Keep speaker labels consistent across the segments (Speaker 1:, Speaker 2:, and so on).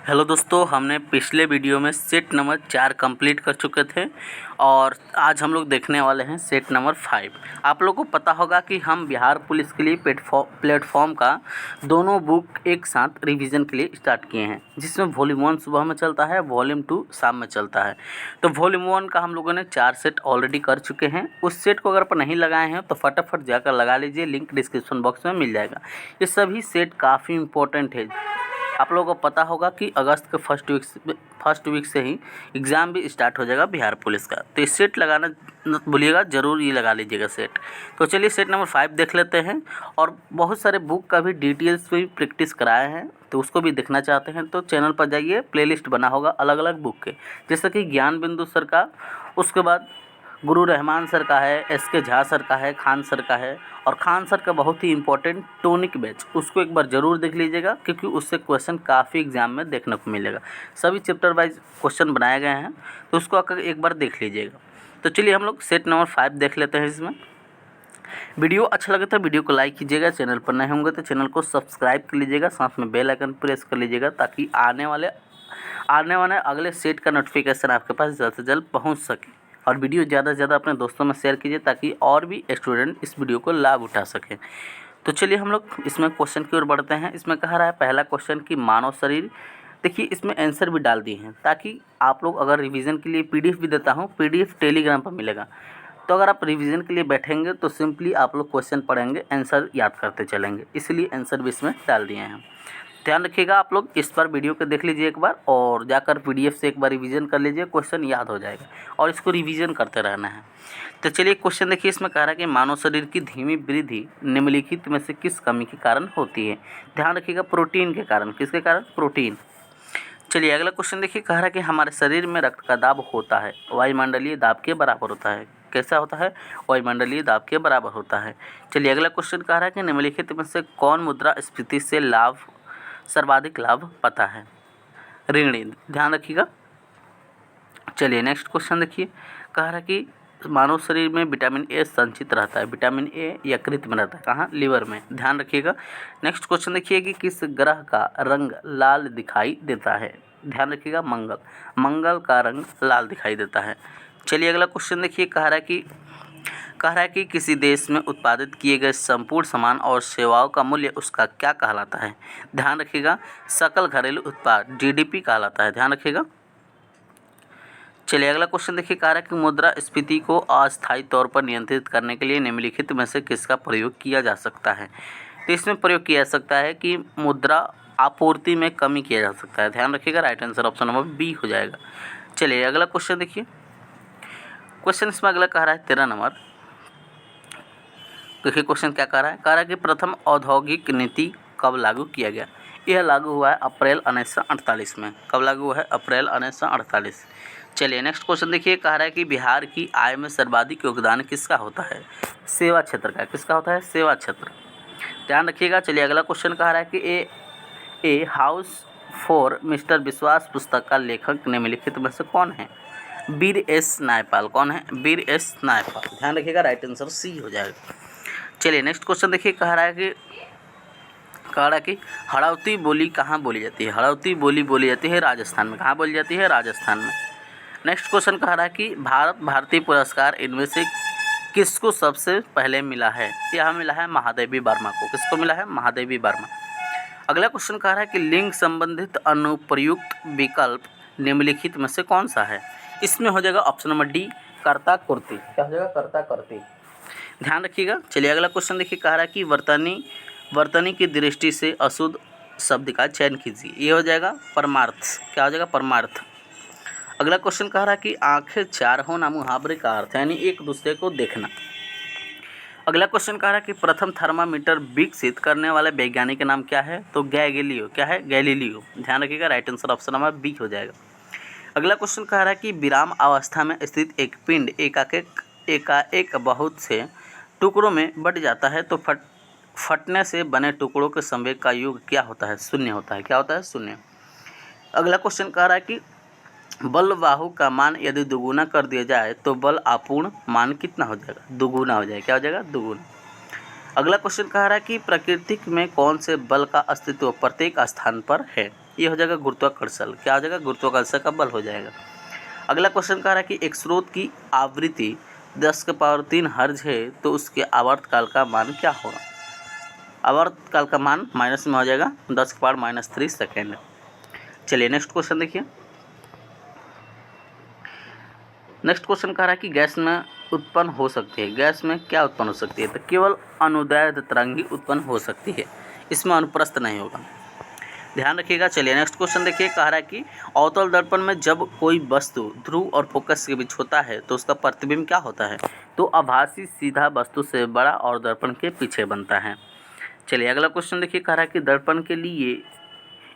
Speaker 1: Hello दोस्तों, हमने पिछले वीडियो में सेट नंबर 4 कंप्लीट कर चुके थे और आज हम लोग देखने वाले हैं सेट नंबर 5। आप लोगों को पता होगा कि हम बिहार पुलिस के लिए प्लेटफॉर्म का दोनों बुक एक साथ रिवीजन के लिए स्टार्ट किए हैं, जिसमें वॉल्यूम 1 सुबह में चलता है, वॉल्यूम 2 शाम में चलता है। तो वॉल्यूम 1 का हम लोगों ने 4 सेट ऑलरेडी कर चुके हैं। उस सेट को अगर आप नहीं लगाए हैं तो फटाफट जाकर लगा लीजिए, लिंक डिस्क्रिप्शन बॉक्स में मिल जाएगा। ये सभी सेट काफ़ी इंपॉर्टेंट है। आप लोगों को पता होगा कि अगस्त के फर्स्ट वीक से ही एग्ज़ाम भी स्टार्ट हो जाएगा बिहार पुलिस का। तो ये सेट लगाना न भूलिएगा, ज़रूर ये लगा लीजिएगा सेट। तो चलिए सेट नंबर 5 देख लेते हैं। और बहुत सारे बुक का भी डिटेल्स भी प्रैक्टिस कराए हैं, तो उसको भी देखना चाहते हैं तो चैनल पर जाइए, प्लेलिस्ट बना होगा अलग अलग बुक के, जैसे कि ज्ञान बिंदु सर का, उसके बाद गुरु रहमान सर का है, SK झा सर का है, खान सर का है, और खान सर का बहुत ही इंपॉर्टेंट टॉनिक बैच, उसको एक बार ज़रूर देख लीजिएगा क्योंकि उससे क्वेश्चन काफ़ी एग्जाम में देखने को मिलेगा। सभी चैप्टर वाइज क्वेश्चन बनाए गए हैं, तो उसको आकर एक बार देख लीजिएगा। तो चलिए हम लोग सेट नंबर 5 देख लेते हैं। इसमें वीडियो अच्छा लगे तो वीडियो को लाइक कीजिएगा, चैनल पर नए होंगे तो चैनल को सब्सक्राइब कर लीजिएगा, साथ में बेल आइकन प्रेस कर लीजिएगा ताकि आने वाले अगले सेट का नोटिफिकेशन आपके पास जल्द से जल्द पहुँच सके। और वीडियो ज़्यादा से ज़्यादा अपने दोस्तों में शेयर कीजिए ताकि और भी स्टूडेंट इस वीडियो को लाभ उठा सकें। तो चलिए हम लोग इसमें क्वेश्चन की ओर बढ़ते हैं। इसमें कह रहा है पहला क्वेश्चन कि मानव शरीर, देखिए इसमें आंसर भी डाल दिए हैं ताकि आप लोग अगर रिवीजन के लिए PDF भी देता हूँ, PDF टेलीग्राम पर मिलेगा, तो अगर आप रिवीजन के लिए बैठेंगे तो सिंपली आप लोग क्वेश्चन पढ़ेंगे, आंसर याद करते चलेंगे, इसलिए आंसर भी इसमें डाल दिए हैं। ध्यान रखिएगा, आप लोग इस बार वीडियो को देख लीजिए एक बार और जाकर PDF से एक बार रिवीजन कर लीजिए, क्वेश्चन याद हो जाएगा और इसको रिवीजन करते रहना है। तो चलिए क्वेश्चन देखिए, इसमें कह रहा है कि मानव शरीर की धीमी वृद्धि निम्नलिखित में से किस कमी के कारण होती है। ध्यान रखिएगा, प्रोटीन के कारण। किसके कारण? प्रोटीन। चलिए अगला क्वेश्चन देखिए, कह रहा है कि हमारे शरीर में रक्त का दाब होता है वायुमंडलीय दाब के बराबर होता है। कैसा होता है? वायुमंडलीय दाब के बराबर होता है। चलिए अगला क्वेश्चन कह रहा है कि निम्नलिखित में से कौन मुद्रास्फीति से सर्वाधिक लाभ पाता है? ऋणी। ध्यान रखिएगा। चलिए नेक्स्ट क्वेश्चन देखिए, कह रहा है कि मानव शरीर में विटामिन A संचित रहता है। विटामिन A यकृत में रहता है, कहाँ? लीवर में। ध्यान रखिएगा। नेक्स्ट क्वेश्चन देखिए कि किस ग्रह का रंग लाल दिखाई देता है? ध्यान रखिएगा, मंगल। मंगल का रंग लाल दिखाई देता है। चलिए अगला क्वेश्चन देखिए, कह रहा है कि किसी देश में उत्पादित किए गए संपूर्ण सामान और सेवाओं का मूल्य उसका क्या कहलाता है? ध्यान रखिएगा, सकल घरेलू उत्पाद GDP कहलाता है। ध्यान रखिएगा। चलिए अगला क्वेश्चन देखिए, कह रहा है कि मुद्रास्फीति को अस्थायी तौर पर नियंत्रित करने के लिए निम्नलिखित में से किसका प्रयोग किया जा सकता है? तो इसमें प्रयोग किया जा सकता है कि मुद्रा आपूर्ति में कमी किया जा सकता है। ध्यान रखिएगा, right answer option number B हो जाएगा। चलिए अगला क्वेश्चन देखिए, क्वेश्चन इसमें अगला कह रहा है 13 नंबर। देखिए क्वेश्चन क्या कह रहा है, कि प्रथम औद्योगिक नीति कब लागू किया गया? यह लागू हुआ है अप्रैल 1948 में। कब लागू हुआ है? अप्रैल 1948। चलिए नेक्स्ट क्वेश्चन देखिए, कह रहा है कि बिहार की आय में सर्वाधिक योगदान किसका होता है? सेवा क्षेत्र का। किसका होता है? सेवा क्षेत्र। ध्यान रखिएगा। चलिए अगला क्वेश्चन कह रहा है कि ए हाउस फॉर मिस्टर विश्वास पुस्तक का लेखक निम्नलिखित में से कौन है? वीर S नायपाल। कौन है? वीर S नायपाल। ध्यान रखिएगा, राइट आंसर C हो जाएगा। चलिए नेक्स्ट क्वेश्चन देखिए, कह रहा है कि हड़ौती बोली कहाँ बोली जाती है? हड़ौती बोली बोली जाती है राजस्थान में। कहाँ बोली जाती है? राजस्थान में। नेक्स्ट क्वेश्चन कह रहा है कि भारतीय पुरस्कार इनमें से किसको सबसे पहले मिला है? यह मिला है महादेवी वर्मा को। किसको मिला है? महादेवी वर्मा। अगला क्वेश्चन कह रहा है कि लिंग संबंधित अनुप्रयुक्त विकल्प निम्नलिखित में से कौन सा है? इसमें हो जाएगा ऑप्शन नंबर D, कर्ता कुर्ती। क्या हो जाएगा? कर्ता कुर्ती। ध्यान रखिएगा। चलिए अगला क्वेश्चन देखिए, कह रहा है कि वर्तनी की दृष्टि से अशुद्ध शब्द का चयन कीजिए। ये हो जाएगा परमार्थ। क्या हो जाएगा? परमार्थ। अगला क्वेश्चन कह रहा है कि आंखें चार होना मुहावरे का अर्थ, यानी एक दूसरे को देखना। अगला क्वेश्चन कह रहा है कि प्रथम थर्मामीटर विकसित करने वाले वैज्ञानिक का नाम क्या है? तो गैलीलियो। क्या है? गैलीलियो। ध्यान रखिएगा, right answer option number B हो जाएगा। अगला क्वेश्चन कह रहा है कि विराम अवस्था में स्थित एक पिंड एकाएक बहुत से टुकड़ों में बट जाता है तो फटने से बने टुकड़ों के संवेग का योग क्या होता है? शून्य होता है। क्या होता है? शून्य। अगला क्वेश्चन कह रहा है कि बल बाहु का मान यदि दुगुना कर दिया जाए तो बल आपूर्ण मान कितना हो जाएगा? दुगुना हो जाएगा। क्या हो जाएगा? दुगुना। अगला क्वेश्चन कह रहा है कि प्रकृति में कौन से बल का अस्तित्व प्रत्येक स्थान पर है? ये हो जाएगा गुरुत्वाकर्षण। क्या हो जाएगा? गुरुत्वाकर्षण का बल हो जाएगा। अगला क्वेश्चन कह रहा है कि एक स्रोत की आवृत्ति 10⁻³ हर्ज है तो उसके आवर्तकाल का मान क्या होगा? आवर्तकाल का मान माइनस में हो जाएगा 10⁻³ सेकेंड। चलिए नेक्स्ट क्वेश्चन देखिए। नेक्स्ट क्वेश्चन कह रहा है कि गैस में उत्पन्न हो सकती है। गैस में क्या उत्पन्न हो सकती है? तो केवल अनुदैर्ध्य तरंग ही उत्पन्न हो सकती है, इसमें अनुप्रस्थ नहीं होगा, ध्यान रखिएगा। चलिए नेक्स्ट क्वेश्चन देखिए। कह रहा है कि अवतल दर्पण में जब कोई वस्तु ध्रुव और फोकस के बीच होता है तो उसका प्रतिबिंब क्या होता है? तो आभासी सीधा वस्तु से बड़ा और दर्पण के पीछे बनता है। चलिए अगला क्वेश्चन देखिए। कह रहा है कि दर्पण के लिए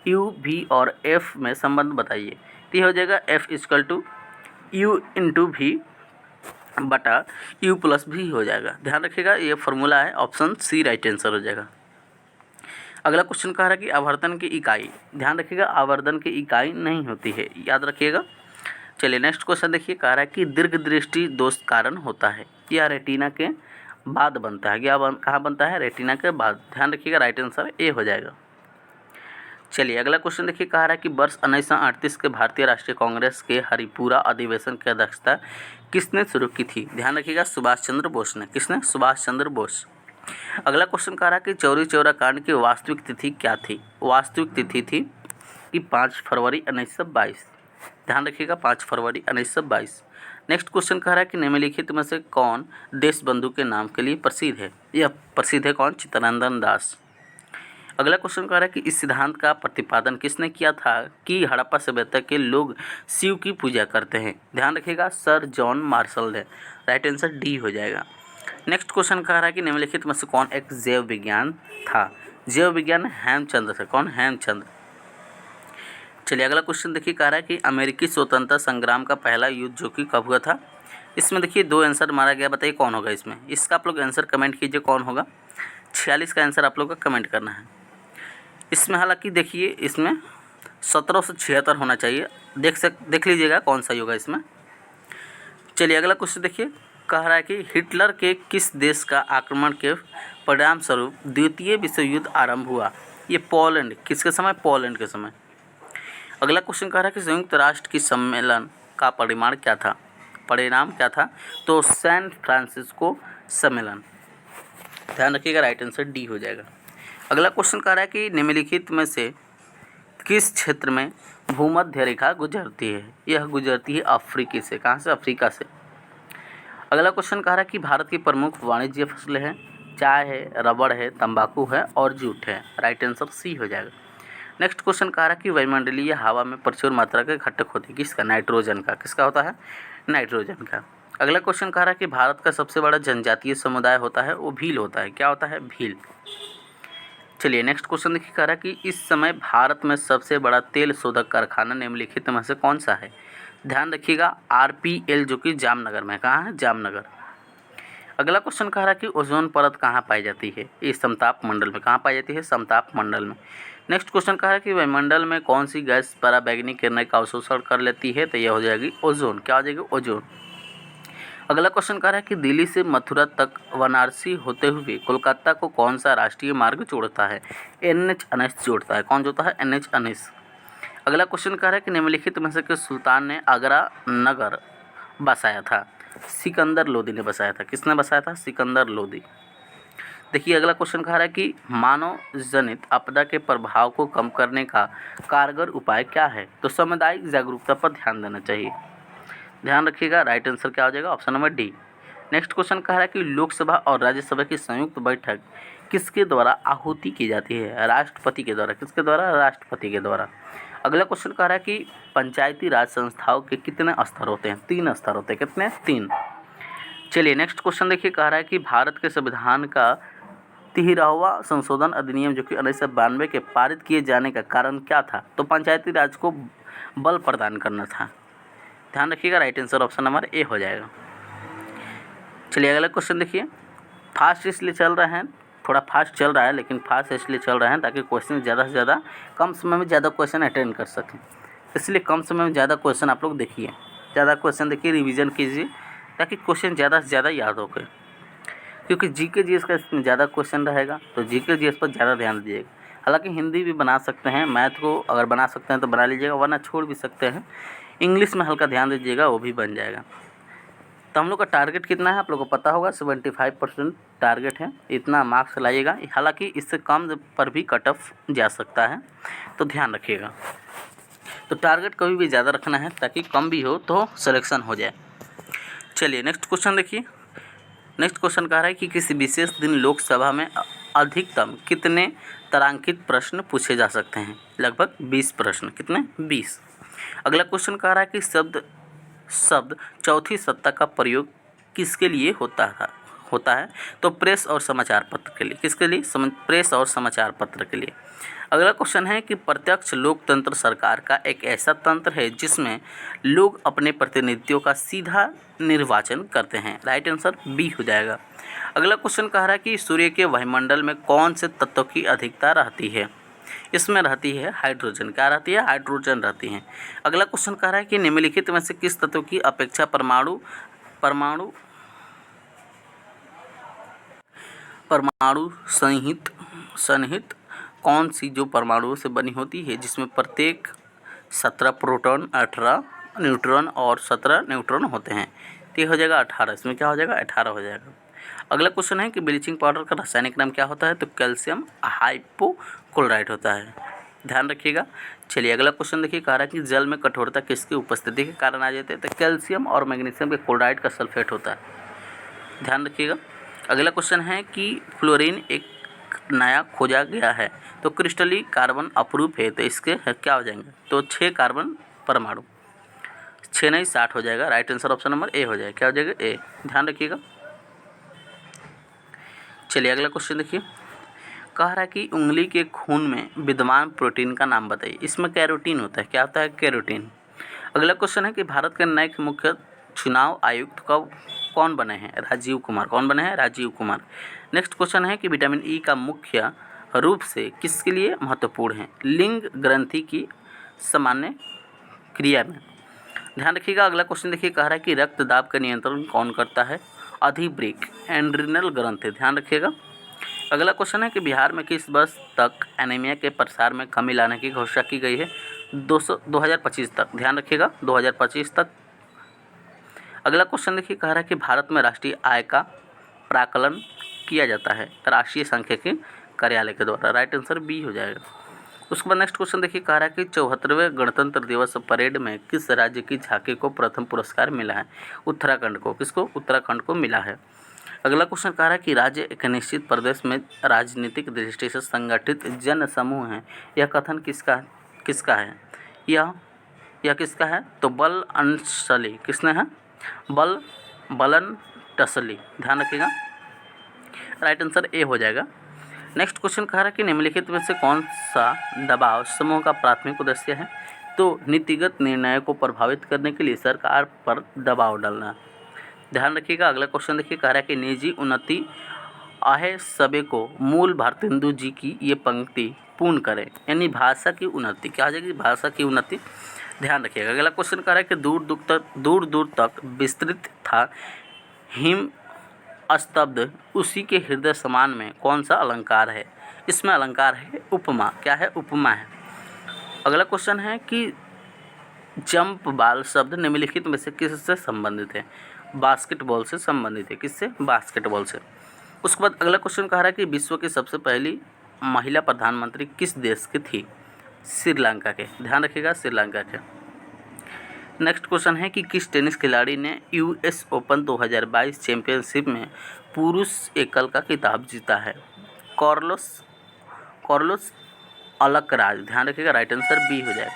Speaker 1: U, V और F में संबंध बताइए। तो ये हो जाएगा F = U × V बटा U+V हो जाएगा। ध्यान रखिएगा, ये फॉर्मूला है, ऑप्शन सी राइट आंसर हो जाएगा। अगला क्वेश्चन कह रहा है कि आवर्धन की इकाई, ध्यान रखिएगा आवर्धन की इकाई नहीं होती है, याद रखिएगा। चलिए नेक्स्ट क्वेश्चन देखिए। कह रहा है कि दीर्घ दृष्टि दोष कारण होता है, यह रेटिना के बाद बनता है। कहाँ बनता है? रेटिना के बाद। ध्यान रखिएगा, राइट आंसर ए हो जाएगा। चलिए अगला क्वेश्चन देखिए। कह रहा है कि वर्ष 1938 के भारतीय राष्ट्रीय कांग्रेस के हरिपुरा अधिवेशन की अध्यक्षता किसने शुरू की थी? ध्यान रखिएगा, सुभाष चंद्र बोस ने। किसने? सुभाष चंद्र बोस। अगला क्वेश्चन कह रहा है कि चौरी चौरा कांड की वास्तविक तिथि क्या थी? वास्तविक तिथि थी कि 5 फरवरी 1922। ध्यान रखिएगा, 5 फरवरी 1922। नेक्स्ट क्वेश्चन कह रहा है कि निम्नलिखित में से कौन देशबंधु के नाम के लिए प्रसिद्ध है? यह प्रसिद्ध है कौन? चित्तरंजन दास। अगला क्वेश्चन कह रहा है कि इस सिद्धांत का प्रतिपादन किसने किया था कि हड़प्पा सभ्यता के लोग शिव की पूजा करते हैं? ध्यान रखिएगा, सर जॉन मार्शल है। राइट आंसर डी हो जाएगा। नेक्स्ट क्वेश्चन कह रहा है कि निम्नलिखित में से कौन एक जैव विज्ञान था? जैव विज्ञान हेमचंद्र था। कौन? हेमचंद्र। चलिए अगला क्वेश्चन देखिए। कह रहा है कि अमेरिकी स्वतंत्रता संग्राम का पहला युद्ध जो कि कब हुआ था? इसमें देखिए 2 आंसर मारा गया, बताइए कौन होगा इसमें। इसका आप लोग आंसर कमेंट कीजिए कौन होगा। 46 का आंसर आप लोग का कमेंट करना है। इसमें हालांकि देखिए इसमें 1776 होना चाहिए, देख लीजिएगा कौन सा होगा इसमें। चलिए अगला क्वेश्चन देखिए। कह रहा है कि हिटलर के किस देश का आक्रमण के परिणाम स्वरूप द्वितीय विश्व युद्ध आरंभ हुआ? ये पोलैंड। किसके समय? पोलैंड के समय। अगला क्वेश्चन कह रहा है कि संयुक्त राष्ट्र की सम्मेलन का परिणाम क्या था? तो सैन फ्रांसिस्को सम्मेलन। ध्यान रखिएगा, राइट आंसर डी हो जाएगा। अगला क्वेश्चन कह रहा है कि निम्नलिखित में से किस क्षेत्र में भूमध्य रेखा गुजरती है? यह गुजरती है अफ्रीका से। कहाँ से? अफ्रीका से। अगला क्वेश्चन कह रहा है कि भारत की प्रमुख वाणिज्य फसलें हैं, चाय है, रबड़ है, तंबाकू है और जूट है। राइट आंसर सी हो जाएगा। नेक्स्ट क्वेश्चन कह रहा है कि वायुमंडलीय हवा में प्रचुर मात्रा के घटक होते हैं, किसका? नाइट्रोजन का। किसका होता है? नाइट्रोजन का। अगला क्वेश्चन कह रहा है कि भारत का सबसे बड़ा जनजातीय समुदाय होता है, वो भील होता है। क्या होता है? भील। चलिए नेक्स्ट क्वेश्चन देखिए। कह रहा है कि इस समय भारत में सबसे बड़ा तेल शोधक कारखाना निम्नलिखित में से कौन सा है? ध्यान रखिएगा, RPL जो कि जामनगर में। कहाँ है? जामनगर। अगला क्वेश्चन कह रहा है कि ओजोन परत कहाँ पाई जाती है? ये समताप मंडल में। कहाँ पाई जाती है? समताप मंडल में। नेक्स्ट क्वेश्चन कह रहा है कि वायुमंडल में कौन सी गैस पराबैंगनी किरणें का अवशोषण कर लेती है? तो यह हो जाएगी ओजोन। क्या हो जाएगी? ओजोन। अगला क्वेश्चन कह रहा है कि दिल्ली से मथुरा तक वाराणसी होते हुए कोलकाता को कौन सा राष्ट्रीय मार्ग जोड़ता है? NH-19 जोड़ता है। कौन जोड़ता है? NH-19। अगला क्वेश्चन कह रहा है कि निम्नलिखित में से किस सुल्तान ने आगरा नगर बसाया था? सिकंदर लोदी ने बसाया था। किसने बसाया था? सिकंदर लोदी। देखिए अगला क्वेश्चन कह रहा है कि मानव जनित आपदा के प्रभाव को कम करने का कारगर उपाय क्या है? तो सामुदायिक जागरूकता पर ध्यान देना चाहिए। ध्यान रखिएगा, राइट आंसर क्या हो जाएगा? Option number D. Next question कह रहा है कि लोकसभा और राज्यसभा की संयुक्त बैठक किसके द्वारा आहुति की जाती है? राष्ट्रपति के द्वारा। किसके द्वारा? राष्ट्रपति के द्वारा। अगला क्वेश्चन कह रहा है कि पंचायती राज संस्थाओं के कितने स्तर होते हैं? 3 स्तर होते हैं। कितने? 3। चलिए नेक्स्ट क्वेश्चन देखिए। कह रहा है कि भारत के संविधान का 13वां संशोधन अधिनियम जो कि 1992 के पारित किए जाने का कारण क्या था? तो पंचायती राज को बल प्रदान करना था। ध्यान रखिएगा, right answer option number A हो जाएगा। चलिए अगला क्वेश्चन देखिए। फास्ट इसलिए चल रहे हैं, थोड़ा फास्ट चल रहा है, लेकिन फास्ट इसलिए चल रहे हैं ताकि क्वेश्चन ज़्यादा से ज़्यादा कम समय में ज़्यादा क्वेश्चन अटेंड कर सकें। इसलिए कम समय में ज़्यादा क्वेश्चन आप लोग देखिए, ज़्यादा क्वेश्चन देखिए, रिवीजन कीजिए ताकि क्वेश्चन ज़्यादा से ज़्यादा याद हो गए। क्योंकि GK GS का इसमें ज़्यादा क्वेश्चन रहेगा तो GK GS पर ज़्यादा ध्यान दीजिएगा। हालांकि हिंदी भी बना सकते हैं, मैथ को अगर बना सकते हैं तो बना लीजिएगा, वरना छोड़ भी सकते हैं। इंग्लिश में हल्का ध्यान दीजिएगा, वो भी बन जाएगा। तो हम लोग का टारगेट कितना है आप लोगों को पता होगा, 75% टारगेट है, इतना मार्क्स लाइएगा। हालांकि इससे कम पर भी कट ऑफ जा सकता है, तो ध्यान रखिएगा। तो टारगेट कभी भी ज़्यादा रखना है ताकि कम भी हो तो सिलेक्शन हो जाए। चलिए नेक्स्ट क्वेश्चन देखिए। नेक्स्ट क्वेश्चन कह रहा है कि किसी विशेष दिन लोकसभा में अधिकतम कितने तारांकित प्रश्न पूछे जा सकते हैं? लगभग 20 प्रश्न। कितने? 20। अगला क्वेश्चन कह रहा है कि शब्द चौथी सत्ता का प्रयोग किसके लिए होता है? तो प्रेस और समाचार पत्र के लिए। किसके लिए? प्रेस और समाचार पत्र के लिए। अगला क्वेश्चन है कि प्रत्यक्ष लोकतंत्र सरकार का एक ऐसा तंत्र है जिसमें लोग अपने प्रतिनिधियों का सीधा निर्वाचन करते हैं। राइट आंसर बी हो जाएगा। अगला क्वेश्चन कह रहा है कि सूर्य के वायुमंडल में कौन से तत्व की अधिकता रहती है? इसमें रहती है हाइड्रोजन। क्या रहती है? हाइड्रोजन रहती है। अगला क्वेश्चन कह रहा है कि निम्नलिखित में से किस तत्व की अपेक्षा परमाणु सन्निहित कौन सी जो परमाणुओं से बनी होती है, जिसमें प्रत्येक 17 प्रोटॉन, 18 न्यूट्रॉन और 17 न्यूट्रॉन होते हैं? तो ये हो जाएगा 18। इसमें क्या हो जाएगा? 18 हो जाएगा। अगला क्वेश्चन है कि ब्लीचिंग पाउडर का रासायनिक नाम क्या होता है? तो कैल्शियम हाइपोक्लोराइट होता है। ध्यान रखिएगा। चलिए अगला क्वेश्चन देखिए, कह रहा है कि जल में कठोरता किसकी उपस्थिति के कारण आ जाते हैं? तो कैल्शियम और मैग्नीशियम के क्लोराइड का सल्फेट होता है। ध्यान रखिएगा। अगला क्वेश्चन है कि फ्लोरीन एक नया खोजा गया है, तो क्रिस्टली कार्बन अपरूप है, तो इसके क्या हो जाएंगे? तो 6 कार्बन परमाणु। 6 नहीं 60 हो जाएगा। Right answer option number A हो जाएगा। क्या हो जाएगा? ए। ध्यान रखिएगा। चलिए अगला क्वेश्चन देखिए, कह रहा है कि उंगली के खून में विद्यमान प्रोटीन का नाम बताइए। इसमें कैरोटीन होता है। क्या होता है? कैरोटीन। अगला क्वेश्चन है कि भारत के नए मुख्य चुनाव आयुक्त कौन बने हैं? राजीव कुमार। कौन बने हैं? राजीव कुमार। नेक्स्ट क्वेश्चन है कि विटामिन ई का मुख्य रूप से किसके लिए महत्वपूर्ण है? लिंग ग्रंथि की सामान्य क्रिया में। ध्यान रखिएगा। अगला क्वेश्चन देखिए, कह रहा है कि रक्तदाब का नियंत्रण कौन करता है? अधिवृक्क, एड्रिनल ग्रंथि। ध्यान रखिएगा। अगला क्वेश्चन है कि बिहार में किस वर्ष तक एनीमिया के प्रसार में कमी लाने की घोषणा की गई है? 2025 तक। ध्यान रखिएगा, 2025 तक। अगला क्वेश्चन देखिए, कह रहा है कि भारत में राष्ट्रीय आय का प्राकलन किया जाता है राष्ट्रीय सांख्यिकी कार्यालय के द्वारा। राइट आंसर बी हो जाएगा। उसके बाद नेक्स्ट क्वेश्चन देखिए, कह रहा है कि 74वें गणतंत्र दिवस परेड में किस राज्य की झांकी को प्रथम पुरस्कार मिला है? उत्तराखंड को। किसको? उत्तराखंड को मिला है। अगला क्वेश्चन कह रहा है कि राज्य एक निश्चित प्रदेश में राजनीतिक दृष्टि से संगठित जन समूह है, यह कथन किसका है? यह किसका है? तो बल अंशली। किसने है? बलन टसली। ध्यान रखिएगा। राइट आंसर ए हो जाएगा। नेक्स्ट क्वेश्चन कह रहा है कि निम्नलिखित में से कौन सा दबाव समूह का प्राथमिक उद्देश्य है? तो नीतिगत निर्णय को प्रभावित करने के लिए सरकार पर दबाव डालना। ध्यान रखिएगा। अगला क्वेश्चन देखिए, कह रहा है कि निजी उन्नति आहे सबे को मूल भारतेंदु जी की ये पंक्ति पूर्ण करें, यानी भाषा की उन्नति। क्या हो जाएगी? भाषा की उन्नति। ध्यान रखिएगा। अगला क्वेश्चन कह रहा है कि दूर दूर तक विस्तृत था हिम स्तब्ध उसी के हृदय समान में कौन सा अलंकार है? इसमें अलंकार है उपमा। क्या है? उपमा है। अगला क्वेश्चन है कि जंप बॉल शब्द निम्नलिखित में से किससे संबंधित है? बास्केटबॉल से संबंधित है। किससे? बास्केटबॉल से। उसके बाद अगला क्वेश्चन कह रहा है कि विश्व की सबसे पहली महिला प्रधानमंत्री किस देश की थी? श्रीलंका के। ध्यान रखिएगा, श्रीलंका के। नेक्स्ट क्वेश्चन है कि किस टेनिस खिलाड़ी ने यूएस ओपन 2022 चैंपियनशिप में पुरुष एकल का खिताब जीता है? Carlos Alcaraz. ध्यान रखिएगा। राइट आंसर बी हो जाएगा।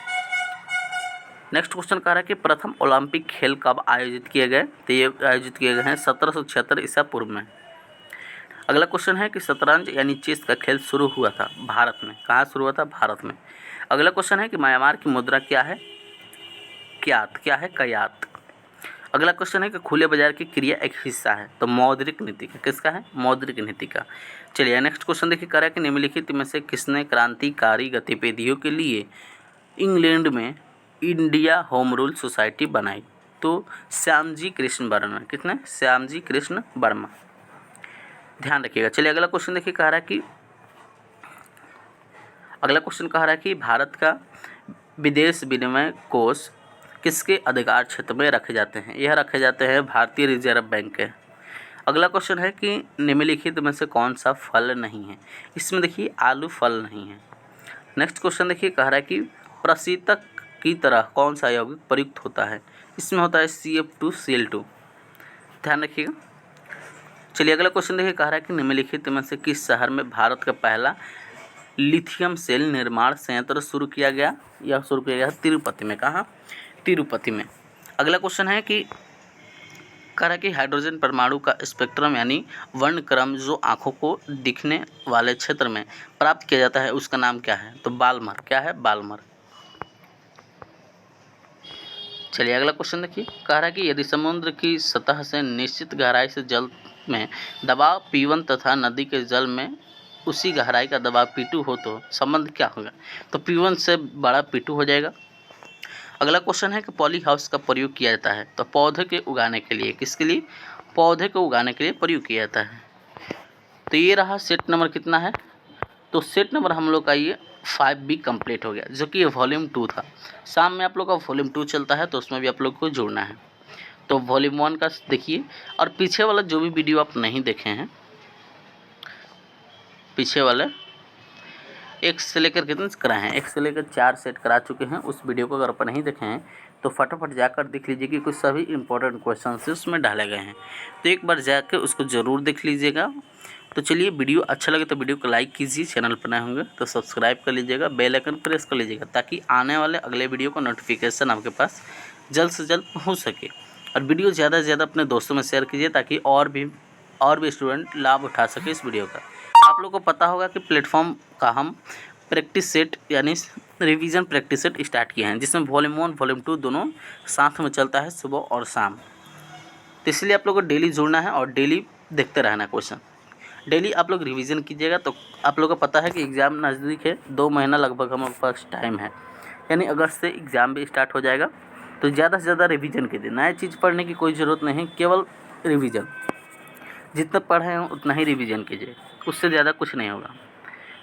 Speaker 1: नेक्स्ट क्वेश्चन कह रहा है कि प्रथम ओलंपिक खेल कब आयोजित किए गए? तो ये आयोजित किए गए हैं 1776 ईसा पूर्व में। अगला क्वेश्चन है कि शतरंज यानी चेस का खेल शुरू हुआ था भारत में। कहाँ शुरू हुआ था? भारत में। अगला क्वेश्चन है कि म्यांमार की मुद्रा क्या है? क्यात। क्या है? कयात। अगला क्वेश्चन है कि खुले बाजार की क्रिया एक हिस्सा है, तो मौद्रिक नीति का। किसका है? मौद्रिक नीति का। चलिए नेक्स्ट क्वेश्चन देखिए, कह रहा है कि निम्नलिखित में से किसने क्रांतिकारी गतिविधियों के लिए इंग्लैंड में इंडिया होम रूल सोसाइटी बनाई? तो श्यामजी कृष्ण वर्मा। किसने? श्यामजी कृष्ण वर्मा। ध्यान रखिएगा। चलिए अगला क्वेश्चन देखिए, कह रहा है कि अगला क्वेश्चन कह रहा है कि भारत का विदेश विनिमय कोष किसके अधिकार क्षेत्र में रखे जाते हैं? यह रखे जाते हैं भारतीय रिजर्व बैंक के। अगला क्वेश्चन है कि निम्नलिखित में से कौन सा फल नहीं है? इसमें देखिए आलू फल नहीं है। नेक्स्ट क्वेश्चन देखिए कह रहा है कि प्रशीतक की तरह कौन सा यौगिक प्रयुक्त होता है? इसमें होता है CF2Cl2। ध्यान रखिएगा। चलिए अगला क्वेश्चन देखिए कह रहा है कि निम्नलिखित में से किस शहर में भारत का पहला लिथियम सेल निर्माण संयंत्र शुरू किया गया? यह शुरू किया गया तिरुपति में। कहाँ? तिरुपति में। अगला क्वेश्चन है कि कह रहा है कि हाइड्रोजन परमाणु का स्पेक्ट्रम यानी वर्णक्रम जो आँखों को दिखने वाले क्षेत्र में प्राप्त किया जाता है उसका नाम क्या है? तो बाल्मर। क्या है? बाल्मर। चलिए अगला क्वेश्चन देखिए कह रहा है कि यदि समुद्र की सतह से निश्चित गहराई से जल में दबाव P1 तथा नदी के जल में उसी गहराई का दबाव P2 हो तो संबंध क्या होगा? तो P1 से बड़ा P2 हो जाएगा। अगला क्वेश्चन है कि पॉली हाउस का प्रयोग किया जाता है? तो पौधे के उगाने के लिए। किसके लिए? पौधे को उगाने के लिए प्रयोग किया जाता है। तो ये रहा सेट नंबर कितना है? तो सेट नंबर हम लोग का ये 5B कंप्लीट हो गया, जो कि वॉल्यूम 2 था। शाम में आप लोग का वॉल्यूम 2 चलता है तो उसमें भी आप लोग को जुड़ना है। तो वॉल्यूम 1 का देखिए, और पीछे वाला जो भी वीडियो आप नहीं देखे हैं, पीछे वाले 1 से लेकर कितने कराए हैं? 1 से लेकर 4 सेट करा चुके हैं। उस वीडियो को अगर आप नहीं देखे हैं तो फटाफट जाकर देख लीजिए कि कुछ सभी इंपॉर्टेंट क्वेश्चन से उसमें डाले गए हैं। तो एक बार जाकर उसको ज़रूर देख लीजिएगा। तो चलिए वीडियो अच्छा लगे तो वीडियो को लाइक कीजिए, चैनल पर नए होंगे तो सब्सक्राइब कर लीजिएगा, बेल आइकन प्रेस कर लीजिएगा ताकि आने वाले अगले वीडियो का नोटिफिकेशन आपके पास जल्द से जल्द पहुँच सके। और वीडियो ज़्यादा से ज़्यादा अपने दोस्तों में शेयर कीजिए ताकि और भी स्टूडेंट लाभ उठा सके इस वीडियो का। आप लोग को पता होगा कि प्लेटफॉर्म का हम प्रैक्टिस सेट यानी रिवीजन प्रैक्टिस सेट स्टार्ट किए हैं, जिसमें वॉल्यूम 1 वॉल्यूम 2 दोनों साथ में चलता है सुबह और शाम। तो इसलिए आप लोग को डेली जुड़ना है और डेली देखते रहना क्वेश्चन। डेली आप लोग रिवीजन कीजिएगा तो आप लोग को पता है कि एग्ज़ाम नज़दीक है, 2 महीना लगभग हमारे पास टाइम है, यानी अगस्त से एग्ज़ाम भी स्टार्ट हो जाएगा। तो ज़्यादा से ज़्यादा रिवीजन कीजिए, नया चीज़ पढ़ने की कोई ज़रूरत नहीं, केवल रिवीजन। जितना पढ़े हैं उतना ही रिवीजन कीजिए, उससे ज़्यादा कुछ नहीं होगा।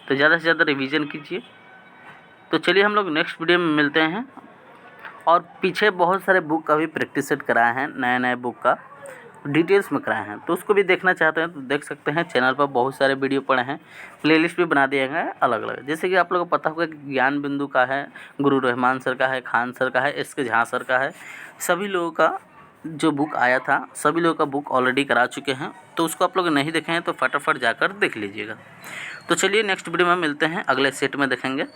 Speaker 1: तो ज़्यादा से ज़्यादा रिवीजन कीजिए। तो चलिए हम लोग नेक्स्ट वीडियो में मिलते हैं। और पीछे बहुत सारे बुक का भी प्रैक्टिस सेट कराए हैं, नए बुक का डिटेल्स में कराए हैं, तो उसको भी देखना चाहते हैं तो देख सकते हैं। चैनल पर बहुत सारे वीडियो पड़े हैं, प्लेलिस्ट भी बना दिए गए अलग अलग। जैसे कि आप लोगों को पता होगा कि ज्ञान बिंदु का है, गुरु रहमान सर का है, खान सर का है, SK झा सर का है। सभी लोगों का जो बुक आया था, सभी लोगों का बुक ऑलरेडी करा चुके हैं। तो उसको आप लोग नहीं देखे हैं तो फटाफट जाकर देख लीजिएगा। तो चलिए नेक्स्ट वीडियो में मिलते हैं, अगले सेट में देखेंगे।